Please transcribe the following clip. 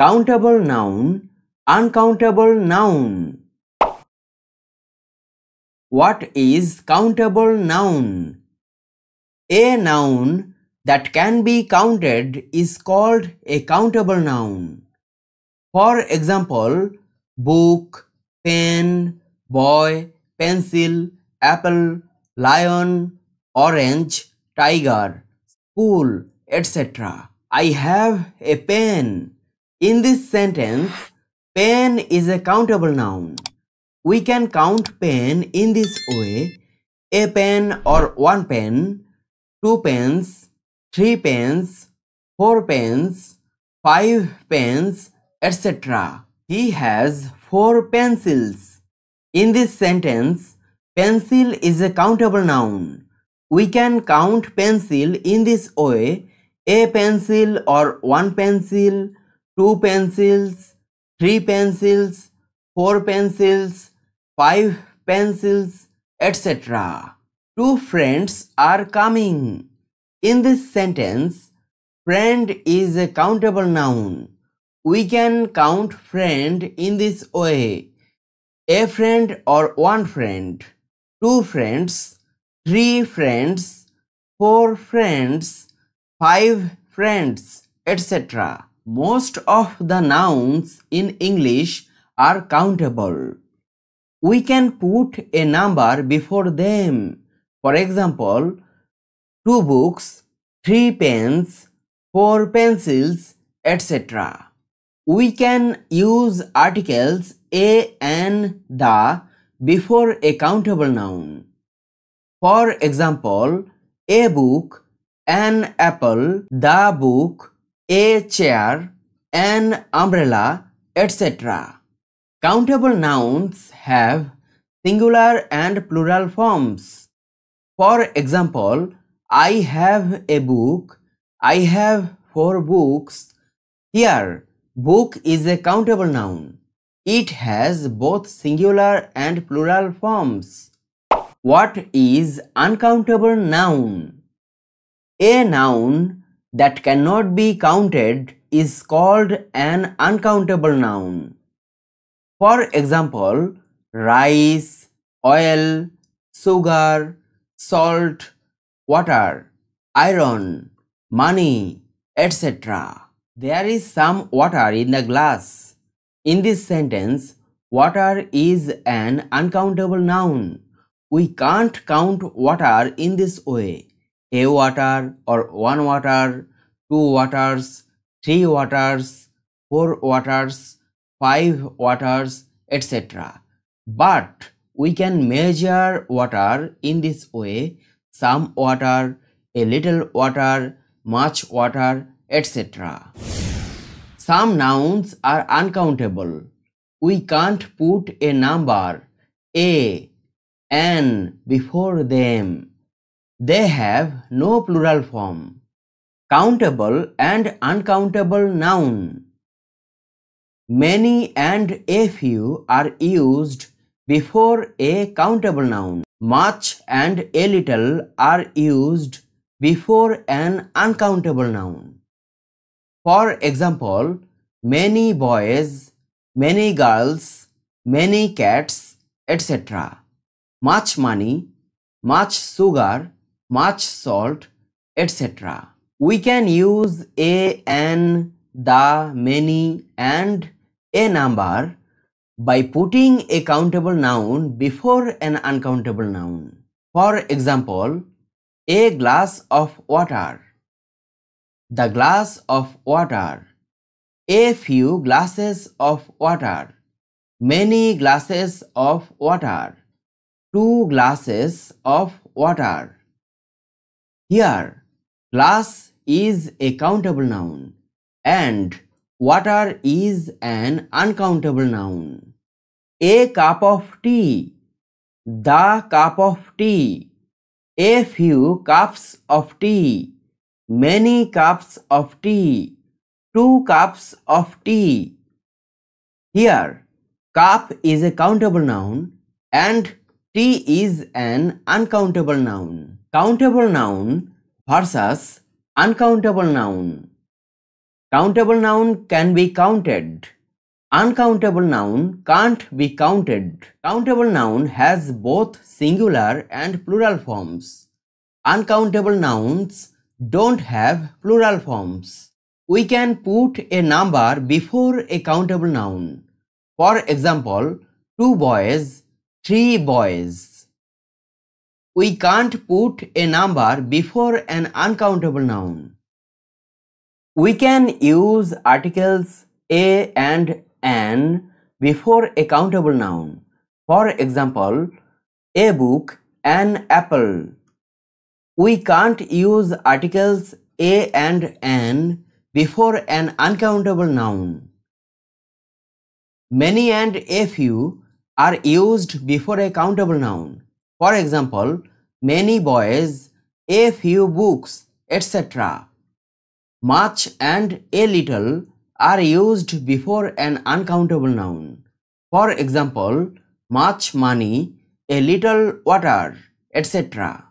Countable noun, uncountable noun. What is countable noun? A noun that can be counted is called a countable noun. For example, book, pen, boy, pencil, apple, lion, orange, tiger, school, etc. I have a pen. In this sentence, pen is a countable noun. We can count pen in this way: a pen or one pen, two pens, three pens, four pens, five pens, etc. He has four pencils. In this sentence, pencil is a countable noun. We can count pencil in this way: a pencil or one pencil, two pencils, three pencils, four pencils, five pencils, etc. Two friends are coming. In this sentence, friend is a countable noun. We can count friend in this way: a friend or one friend, two friends, three friends, four friends, five friends, etc. Most of the nouns in English are countable. We can put a number before them. For example, two books, three pens, four pencils, etc. We can use articles a and the before a countable noun. For example, a book, an apple, the book, a chair, an umbrella, etc. Countable nouns have singular and plural forms. For example, I have a book, I have four books. Here, book is a countable noun. It has both singular and plural forms. What is uncountable noun? A noun that cannot be counted is called an uncountable noun. For example, rice, oil, sugar, salt, water, iron, money, etc. There is some water in the glass. In this sentence, water is an uncountable noun. We can't count water in this way: a water or one water, two waters, three waters, four waters, five waters, etc. But we can measure water in this way: some water, a little water, much water, etc. Some nouns are uncountable. We can't put a number, a, an before them. They have no plural form. Countable and uncountable noun. Many and a few are used before a countable noun. Much and a little are used before an uncountable noun. For example, many boys, many girls, many cats, etc. Much money, much sugar, much salt, etc. We can use a, an, the, many, and a number by putting a countable noun before an uncountable noun. For example, a glass of water, the glass of water, a few glasses of water, many glasses of water, two glasses of water. Here, glass is a countable noun and water is an uncountable noun. A cup of tea, the cup of tea, a few cups of tea, many cups of tea, two cups of tea. Here, cup is a countable noun and tea is an uncountable noun. Countable noun versus uncountable noun. Countable noun can be counted. Uncountable noun can't be counted. Countable noun has both singular and plural forms. Uncountable nouns don't have plural forms. We can put a number before a countable noun. For example, 2 boys, 3 boys. We can't put a number before an uncountable noun. We can use articles a and an before a countable noun. For example, a book, an apple. We can't use articles a and an before an uncountable noun. Many and a few are used before a countable noun. For example, many boys, a few books, etc. Much and a little are used before an uncountable noun. For example, much money, a little water, etc.